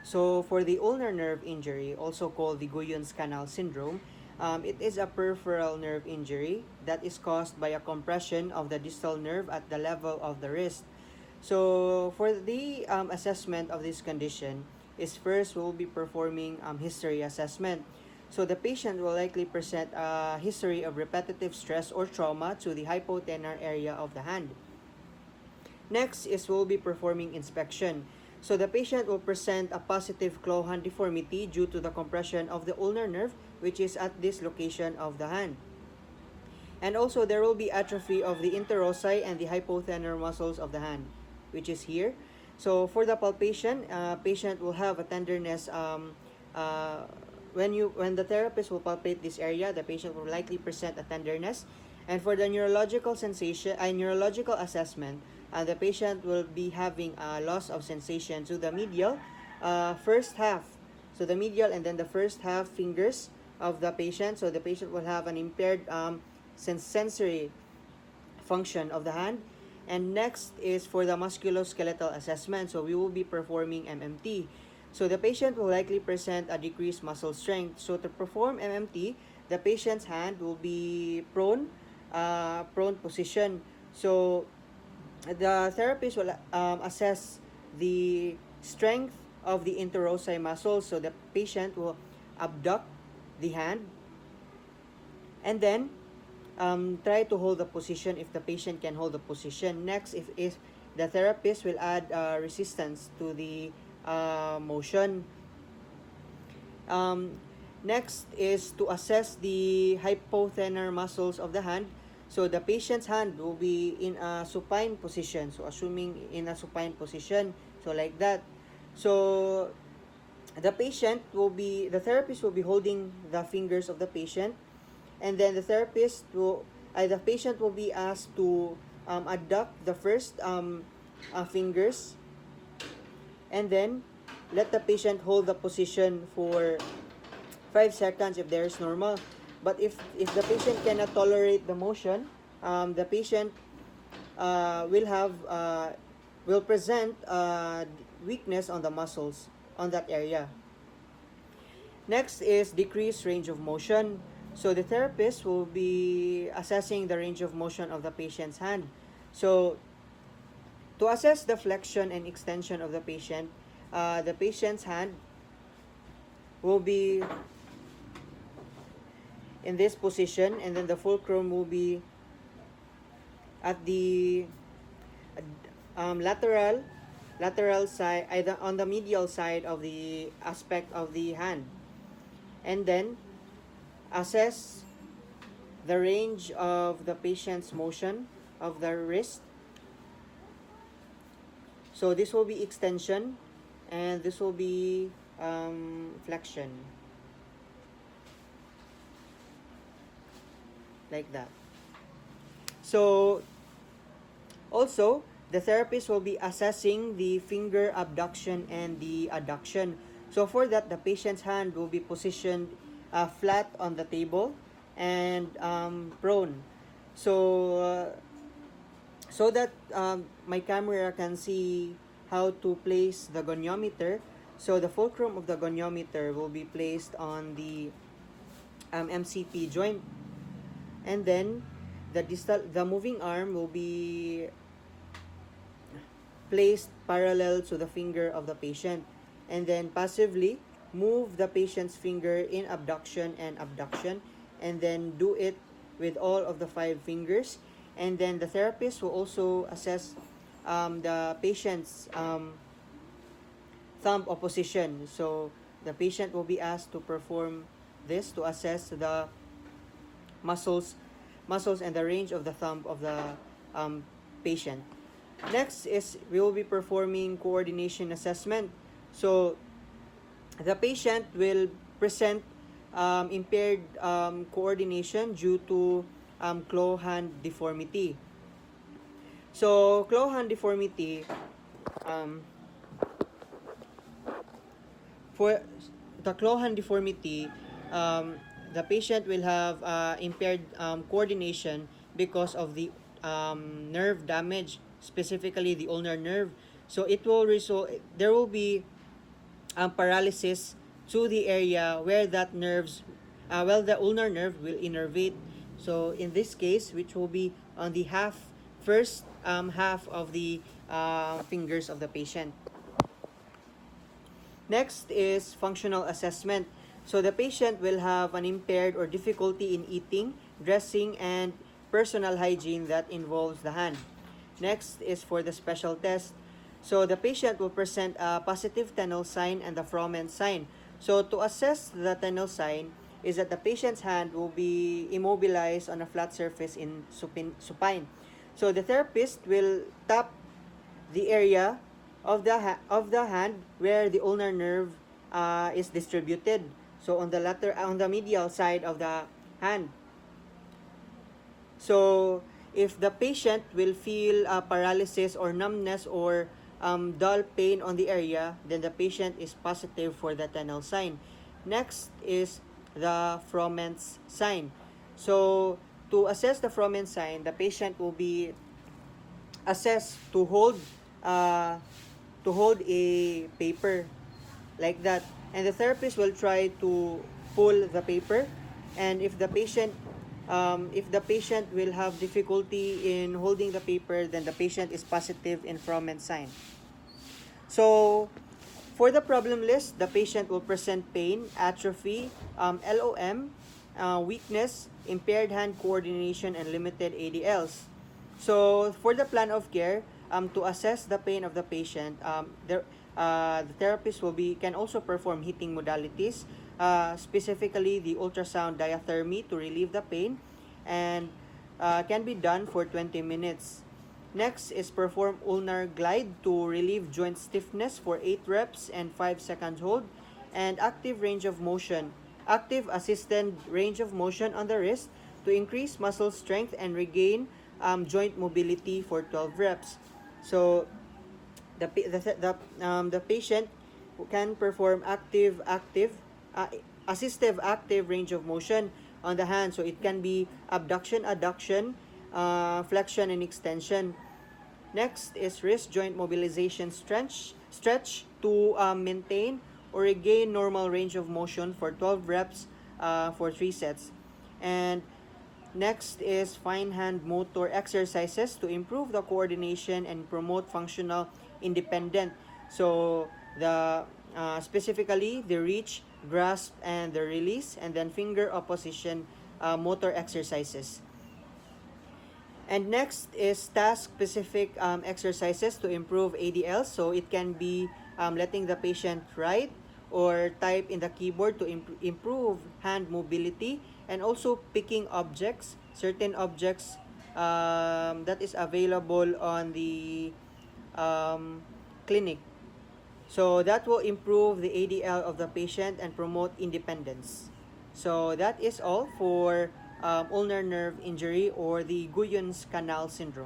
So for the ulnar nerve injury, also called the Guyon's Canal syndrome, it is a peripheral nerve injury that is caused by a compression of the distal nerve at the level of the wrist. So for the assessment of this condition is first we'll be performing history assessment. So the patient will likely present a history of repetitive stress or trauma to the hypotenar area of the hand. Next is we'll be performing inspection. So the patient will present a positive claw hand deformity due to the compression of the ulnar nerve, which is at this location of the hand. And also there will be atrophy of the interossei and the hypothenar muscles of the hand, which is here. So for the palpation, patient will have a tenderness. When the therapist will palpate this area, the patient will likely present a tenderness. And for the neurological neurological assessment, the patient will be having a loss of sensation to the medial first half. So the medial and then the first half fingers of the patient. So the patient will have an impaired sensory function of the hand. And next is for the musculoskeletal assessment. So we will be performing MMT. So the patient will likely present a decreased muscle strength. So to perform MMT, the patient's hand will be prone position. So the therapist will assess the strength of the interossei muscles. So the patient will abduct the hand and then try to hold the position if the patient can hold the position. Next, if the therapist will add resistance to the motion. Next is to assess the hypothenar muscles of the hand. So the patient's hand will be in a supine position. So assuming in a supine position, so like that. So the therapist will be holding the fingers of the patient, and then the patient will be asked to abduct the first fingers, and then let the patient hold the position for 5 seconds if there is normal. But if the patient cannot tolerate the motion, the patient will present weakness on the muscles on that area. Next is decreased range of motion. So the therapist will be assessing the range of motion of the patient's hand. So to assess the flexion and extension of the patient's hand will be in this position, and then the fulcrum will be at the lateral side, either on the medial side of the aspect of the hand. And then assess the range of the patient's motion of the wrist. So this will be extension and this will be flexion, like that. So also the therapist will be assessing the finger abduction and the adduction. So for that, the patient's hand will be positioned flat on the table and prone. So so that my camera can see how to place the goniometer. So the fulcrum of the goniometer will be placed on the MCP joint, and then the moving arm will be placed parallel to the finger of the patient, and then passively move the patient's finger in abduction and abduction, and then do it with all of the 5 fingers. And then the therapist will also assess the patient's thumb opposition. So the patient will be asked to perform this to assess the muscles and the range of the thumb of the patient. Next is we will be performing coordination assessment. So the patient will present impaired coordination due to claw hand deformity. So claw hand deformity, for the claw hand deformity, the patient will have impaired coordination because of the nerve damage, specifically the ulnar nerve. So it will result, there will be paralysis to the area where that nerves, the ulnar nerve will innervate. So in this case, which will be on the first half of the fingers of the patient. Next is functional assessment. So the patient will have an impaired or difficulty in eating, dressing, and personal hygiene that involves the hand. Next is for the special test. So the patient will present a positive Tenel sign and the Froment sign. So to assess the Tenel sign is that the patient's hand will be immobilized on a flat surface in supine. So the therapist will tap the area of the hand where the ulnar nerve is distributed. So on the medial side of the hand. So if the patient will feel paralysis or numbness or dull pain on the area, then the patient is positive for the Tenel sign. Next is the Froment's sign. So to assess the Froment sign, the patient will be assessed to hold a paper like that, and the therapist will try to pull the paper, and if the patient will have difficulty in holding the paper, then the patient is positive in Froment sign. So for the problem list, the patient will present pain, atrophy, LOM, weakness, impaired hand coordination, and limited ADLs. So for the plan of care, to assess the pain of the patient, the therapist can also perform heating modalities, specifically the ultrasound diathermy to relieve the pain, and can be done for 20 minutes. Next is perform ulnar glide to relieve joint stiffness for 8 reps and 5 seconds hold, and active assisted range of motion on the wrist to increase muscle strength and regain joint mobility for 12 reps. So the patient can perform assistive active range of motion on the hand. So it can be abduction, adduction, flexion, and extension. Next is wrist joint mobilization stretch to maintain or regain normal range of motion for 12 reps for 3 sets. And next is fine hand motor exercises to improve the coordination and promote functional independence. So the specifically the reach, grasp, and the release, and then finger opposition motor exercises. And next is task-specific exercises to improve ADL. So it can be letting the patient write or type in the keyboard to improve hand mobility, and also picking certain objects that is available on the clinic. So that will improve the ADL of the patient and promote independence. So that is all for ulnar nerve injury or the Guyon's Canal syndrome.